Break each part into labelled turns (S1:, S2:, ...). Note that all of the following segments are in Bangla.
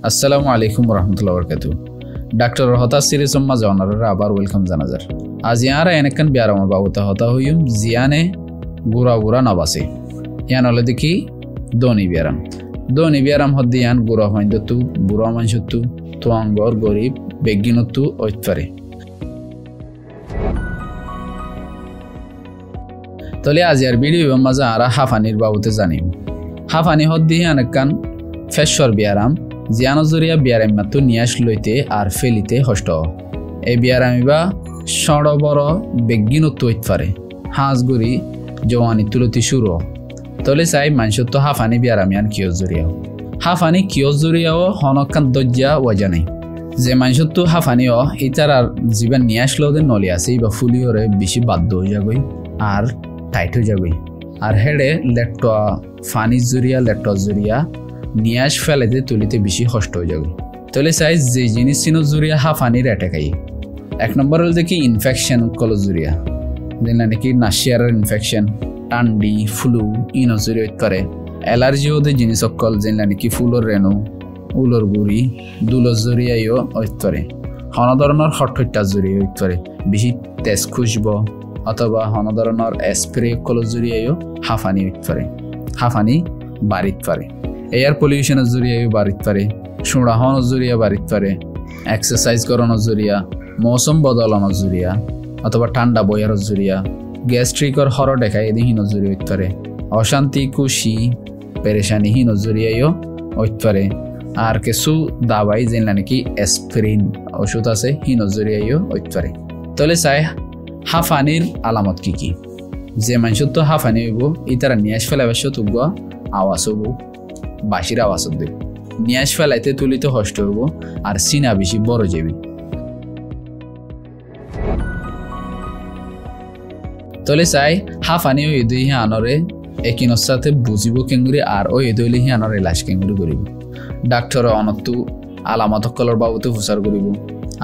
S1: আসসালামু আলাইকুম রহমতুল্লাহ বরকাতু। ডাক্তার হতাশ সিরিজ মাঝে অনারা আবার ওয়েলকাম জানাজার। আজ ইয়ারা এনেকান বিয়ারামর বাবুতা হতা হইম জিয়ানে গুড়া গুড়া নবাসে ইয়ান হলে দেখি দনি বিয়ারাম হদ্দি ইয়ান গুড়া হইন্দতু বুড়া মানসতু তোয়াঙ্গর গরিব বেগিনতু ঐতফারে। তলে আজ ইয়ার ভিডিও মাঝে আরা হাফানির বাবুতে জানিম। হাফানি হদ্দি এনেকান ফেশ্বর বিয়ারাম জিয়ানজরিয়া বিয়ারাম মাত্র নিয়াস লইতে আর ফেলিতে হষ্ট। এই বিয়ারামিবা সড় বড় বেগিনত্ব হইতে হাঁসগুড়ি জওয়ানি তুলতি শুরু তলে চাই মানুষত্ব হাফানি বিয়ারামিয়ান কিয় জরিয়াও হাফানি কিয় জরিয়াও হনকান দজ্জা ওয়াজা নাই যে মানুষত্ব হাফানিও ইতার আর জীবন নিয়াস লদে নলি আছে বা ফুলিওরে বেশি বাধ্য হয়ে যাবই আর টাইট হয়ে যাবই আর হেডে লেট্ট ফানি জরিয়া লেট্ট জরিয়া নিয়াস ফেলাইতে তুলিতে বেশি কষ্ট হয়ে যাবে। তাহলে চাই যে জিনিস চিনো জুরিয়া হাফানির অ্যাটাকাই। এক নম্বর হল দেখি ইনফেকশন কল জুরিয়া যেটা নাকি নাশিয়ারের ইনফেকশন টান্ডি ফ্লু ইনো জুরি হইতে পারে। অ্যালার্জি হতে জিনিস অকল যেটা নাকি ফুলর রেণু উলর গুড়ি দুলর জরিয়াইও হইতে পারে। হন ধরনের হট্টা জুরি হইতে পারে বেশি তেজ খুঁজব অথবা হন ধরনের স্প্রে কল জরিয়াইও হাফানি হইতে পারে। হাফানি বাড়িতে পারে। এয়ার পলিউশনের জরিয়াও বাড়িতে পারে। সুড়াহনের জরিয়া বাড়িতে পারে। এক্সারসাইজ করানোর জরিয়া মৌসুম বদলানোর জরিয়া অথবা ঠান্ডা বয়ার জরিয়া গ্যাস্ট্রিকর হর দেখায় এদিহীন জরি হইতে পারে। অশান্তি খুশি পেরেশানিহীন জরিয়াও হইতে পারে। আর কিছু দাবাই যেটা নাকি অ্যাসপিরিন ওষুধ আছে হীন জরিয়াও হইতে পারে। তাহলে চাই হাফানির আলামত কি কি যে মানুষের তো হাফানি হইব ইতারা নিয়াস ফেলাবাস তুগ আওয়াজ হব বাসির আওয়াজ দেব নিয়াস ফেলাইতে তুলিতে কষ্ট হইব আর সিনা বেশি বড় যাবি। তলে চাই হাফানি ও ইদুই আনরে একিনোর সাথে বুঝিব কেঙ্গুরি আর ও ইদুইলে হি আনরে লাশ কেঙ্গুরি করিব। ডাক্তার অনতু আলামত কলর বাবুতে হুসার করিব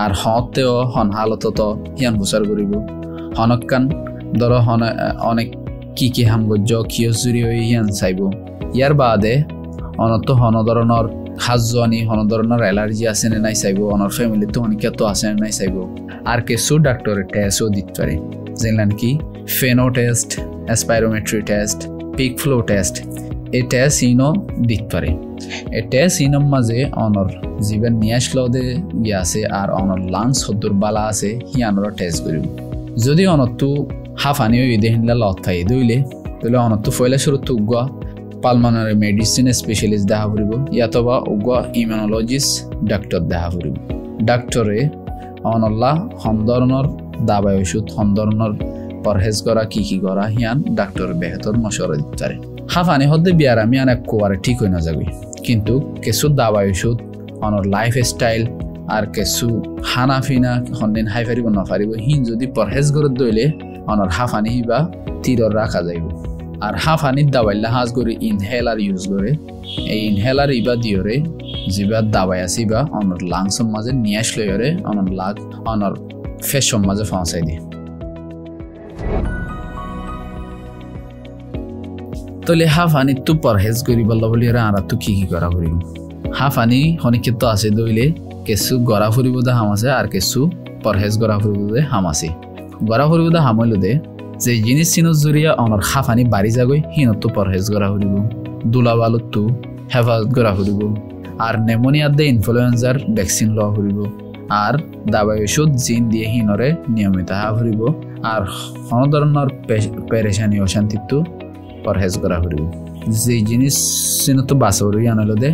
S1: আর হতেও হন হালতত হিয়ান হুসার করিব। হনকান ধর হন অনেক কি হামগজ্য কিয় জুরি হয়ে হিয়ান চাইব। ইয়ার বাদে অনত হন ধরনের হাজনি হন ধরনের অ্যালার্জি আছে না নাই চাইব। অনর ফ্যামিলিতে অনেক আছে না নাই চাইব। আর কিছু ডাক্তারের টেস্টও দিতে পারে যেগুলো নাকি FeNO test spirometry test peak flow test এই টেস্ট ইনো দিতে পারে। এই টেস্ট ইনোর মাঝে অনর জীবন নিয়ে আসলে গিয়ে আছে আর অনর লাংস হদ্দুর বালা আছে হি আনর টেস্ট করিব। যদি অনরতো হাফানি ইদে হিনলা লত পাই দইলে তাহলে অনরতো ফয়লা শুরু তুগুয়া পালমানারি মেডিসিন স্পেশালিস্ট দেখা ফুরিব ইয়াতবা উগুয়া ইমিউনোলজিস্ট ডাক্তার দেখা ফুরিব। ডাক্তরে অনল্লা হন ধরনের দাবাই ওষুধ হন ধরনের পরহেজ করা কি করা হিয়ান ডাক্তার বেহতর মশওয়ারা দিতে পারে। হাফানি হদ্দে বিয়ারামি আন একবারে ঠিক হয়ে না যাবে কিন্তু কিছু দাবাই ওষুধ অনর লাইফ স্টাইল আর কিছু খানা ফিনা হন্দিন হাই ফারিব না ফারিব হিন যদি পরহেজ করে দইলে অনর হাফানি বা তীরর রাখা যাইব। আর হাফানির দাবাইলা হাজ করে ইনহেলার ইউজ করে এই ইনহেলার ইবা দিয়রে যেবা দাবাই আছে বা অনর লাংসের মাঝে নিয়ে আসলে অনর লাগ অনর ফেসর মাঝে পৌঁছাই দিয়ে। তলে হাফানি তো পরহেজ করি বললা বলি আর তো কি করা ফুরিব। হাফানি অনেকে তো আছে দইলে কিছু গড়া ফুরিব দে হাম আছে আর কিছু পরহেজ গড়া ফুরিব দে হাম আছে। গড়া ফুরিব দে হামইল দে যে জিনিস চিনো জরিয়া অনর হাফানি বাড়ি যাগৈ হিনতো পরহেজ করা ফুরিব দুলা বালুতো হেফাজত করা ফুরিব আর নেমোনিয়ার দে ইনফ্লুয়েঞ্জার ভ্যাকসিন লওয়া ফুরিব আর দাবাই ওষুধ জিন দিয়ে হিনরে নিয়মিত হা ফুরিব আর কোনো ধরনের পেরেশানি অশান্তিতো পরহেজ করা ফুরিব। যে জিনিস চিনতো বাঁচা ফুরিব আনল দে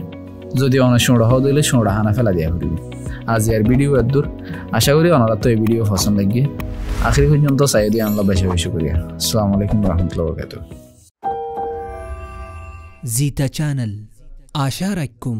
S1: যদি অনেক সোঁড়া হওয়া দিলে সোঁড়া হানা ফেলা দিয়া ফুরিব। আজ ইয়ার ভিডিও এদূর আশা করি ওনারা তো এই ভিডিও পছন্দ লাগে আখরি পর্যন্ত চাই দিয়ে আনলা বেশি বেশি করিয়া। আসসালামু আলাইকুম রহমতুল্লাহ বরকাতুহু।
S2: زيتا channel आशा रखूं।